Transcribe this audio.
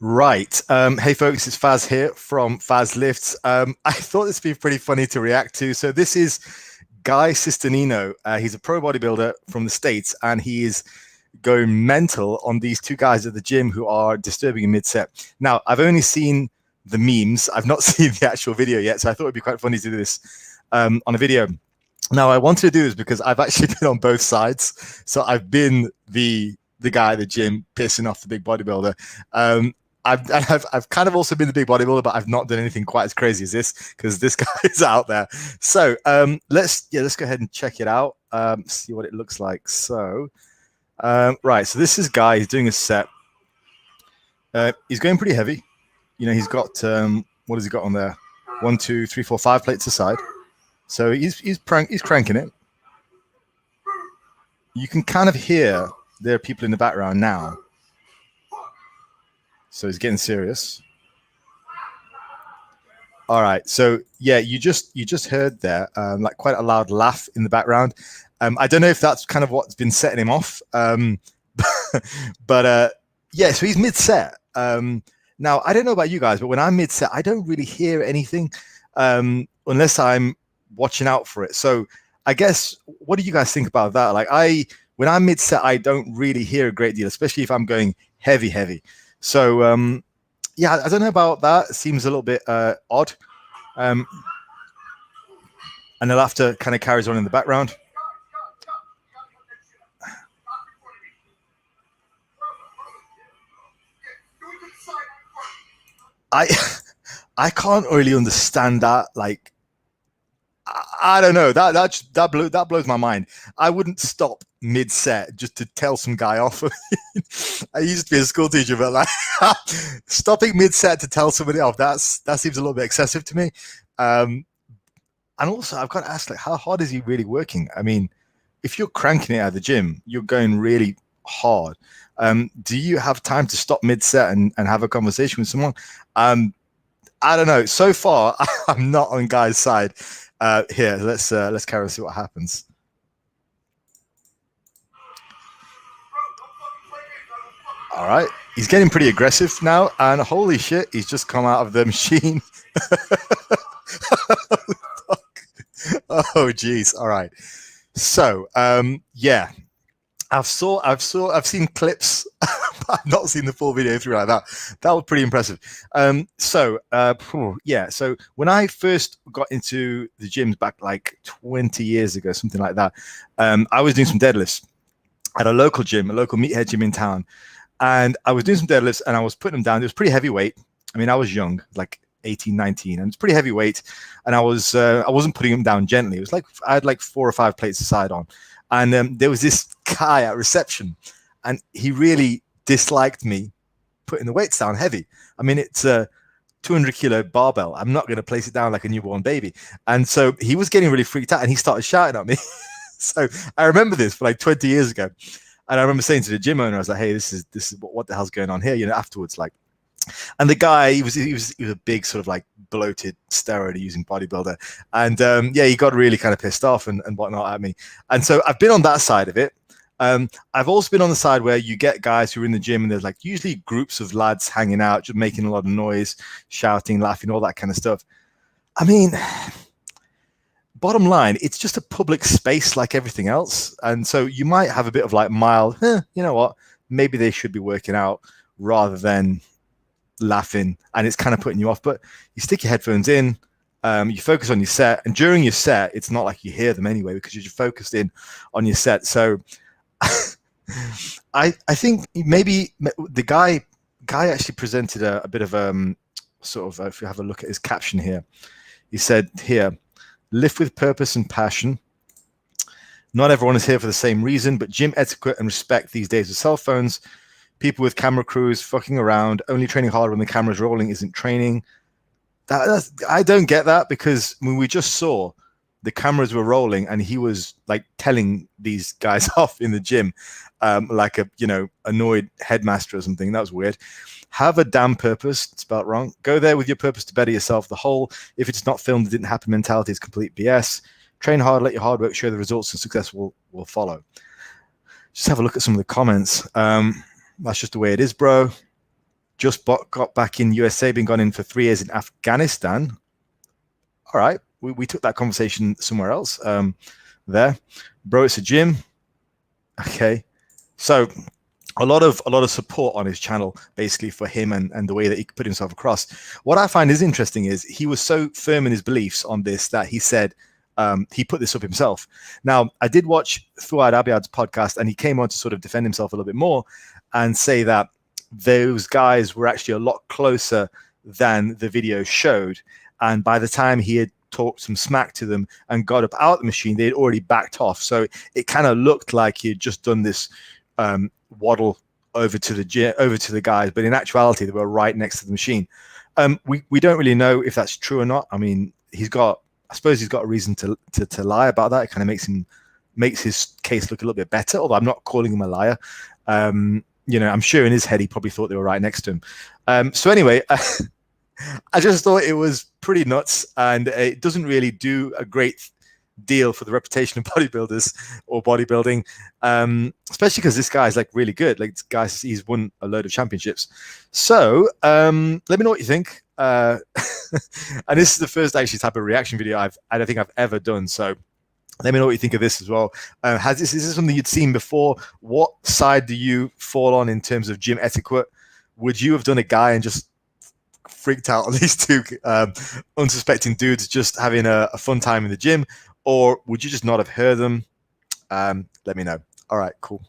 Right. Hey, folks, it's Faz here from Fazlifts. I thought this would be pretty funny to react to. So this is Guy Cisternino. He's a pro bodybuilder from the States, and he is going mental on these two guys at the gym who are disturbing in mid-set. Now, I've only seen the memes. I've not seen the actual video yet, so I thought it'd be quite funny to do this on a video. Now, I wanted to do this because I've actually been on both sides. So I've been the guy at the gym pissing off the big bodybuilder. I've kind of also been the big bodybuilder, but I've not done anything quite as crazy as this because this guy is out there. So let's go ahead and check it out. See what it looks like. So right, so this is Guy. He's doing a set. He's going pretty heavy. You know, he's got what has he got on there? 1, 2, 3, 4, 5 plates aside. So he's cranking it. You can kind of hear there are people in the background now. So he's getting serious. All right. So yeah, you just heard there like quite a loud laugh in the background. I don't know if that's kind of what's been setting him off. But yeah, so he's mid-set. Now I don't know about you guys, but when I'm mid-set, I don't really hear anything unless I'm watching out for it. So I guess, what do you guys think about that? Like when I'm mid-set, I don't really hear a great deal, especially if I'm going heavy. So yeah, I don't know about that. It seems a little bit odd. And the laughter kind of carries on in the background. I can't really understand that. Like, I don't know. That blows my mind. I wouldn't stop mid-set just to tell some guy off. I used to be a school teacher, but like stopping mid-set to tell somebody off, that seems a little bit excessive to me. And also, I've got to ask, like, how hard is he really working? I mean, if you're cranking it at the gym, you're going really hard. Do you have time to stop mid-set and have a conversation with someone? I don't know. So far, I'm not on Guy's side. Here, let's carry on, see what happens. All right, he's getting pretty aggressive now, and holy shit, he's just come out of the machine. Oh geez. All right. So yeah, I've seen clips. I've not seen the full video through like that. That was pretty impressive. Yeah. So when I first got into the gyms back like 20 years ago, something like that, I was doing some deadlifts at a local gym, a local meathead gym in town, and I was doing some deadlifts and I was putting them down. It was pretty heavy weight. I mean, I was young, like 18, 19, and it's pretty heavy weight. And I wasn't putting them down gently. It was like I had like 4 or 5 plates aside on, and there was this guy at reception, and he really disliked me putting the weights down heavy. I mean, it's a 200-kilo barbell. I'm not going to place it down like a newborn baby. And so he was getting really freaked out, and he started shouting at me. So I remember this for like 20 years ago, and I remember saying to the gym owner, I was like, "Hey, this is what the hell's going on here?" You know, afterwards, like. And the guy, he was a big sort of like bloated steroid using bodybuilder, and yeah, he got really kind of pissed off and whatnot at me. And so I've been on that side of it. I've also been on the side where you get guys who are in the gym and there's like usually groups of lads hanging out, just making a lot of noise, shouting, laughing, all that kind of stuff. I mean, bottom line, it's just a public space like everything else. And so you might have a bit of like mild, you know what, maybe they should be working out rather than laughing, and it's kind of putting you off. But you stick your headphones in, you focus on your set, and during your set, it's not like you hear them anyway because you're just focused in on your set. So I think maybe the guy actually presented a bit of sort of if you have a look at his caption here, he said here, lift with purpose and passion. Not everyone is here for the same reason, but gym etiquette and respect these days with cell phones, people with camera crews fucking around, only training hard when the camera's rolling isn't training. I don't get that, because when we just saw the cameras were rolling and he was like telling these guys off in the gym, like a, you know, annoyed headmaster or something. That was weird. Have a damn purpose, spelled wrong. Go there with your purpose to better yourself. The whole, if it's not filmed, it didn't happen mentality is complete BS. Train hard, let your hard work show the results, and success will follow. Just have a look at some of the comments. That's just the way it is, bro. just got back in USA, been gone in for 3 years in Afghanistan. All right, we took that conversation somewhere else. There, bro, it's a gym. Okay, so a lot of support on his channel, basically, for him and the way that he put himself across. What I find is interesting is he was so firm in his beliefs on this that he said he put this up himself. Now, I did watch Fuad Abiad's podcast, and he came on to sort of defend himself a little bit more and say that those guys were actually a lot closer than the video showed. And by the time he had talked some smack to them and got up out the machine, they had already backed off. So it kind of looked like he had just done this waddle over to the guys, but in actuality, they were right next to the machine. We don't really know if that's true or not. I mean, I suppose he's got a reason to lie about that. It kind of makes his case look a little bit better, although I'm not calling him a liar. I'm sure in his head he probably thought they were right next to him. So anyway, I just thought it was pretty nuts, and it doesn't really do a great deal for the reputation of bodybuilders or bodybuilding, especially because this guy's like really good. Like, this guy, he's won a load of championships. So let me know what you think. And this is the first actually type of reaction video I don't think I've ever done. So let me know what you think of this as well. Is this something you'd seen before? What side do you fall on in terms of gym etiquette? Would you have done a guy and just freaked out on these two unsuspecting dudes just having a fun time in the gym? Or would you just not have heard them? Let me know. All right, cool.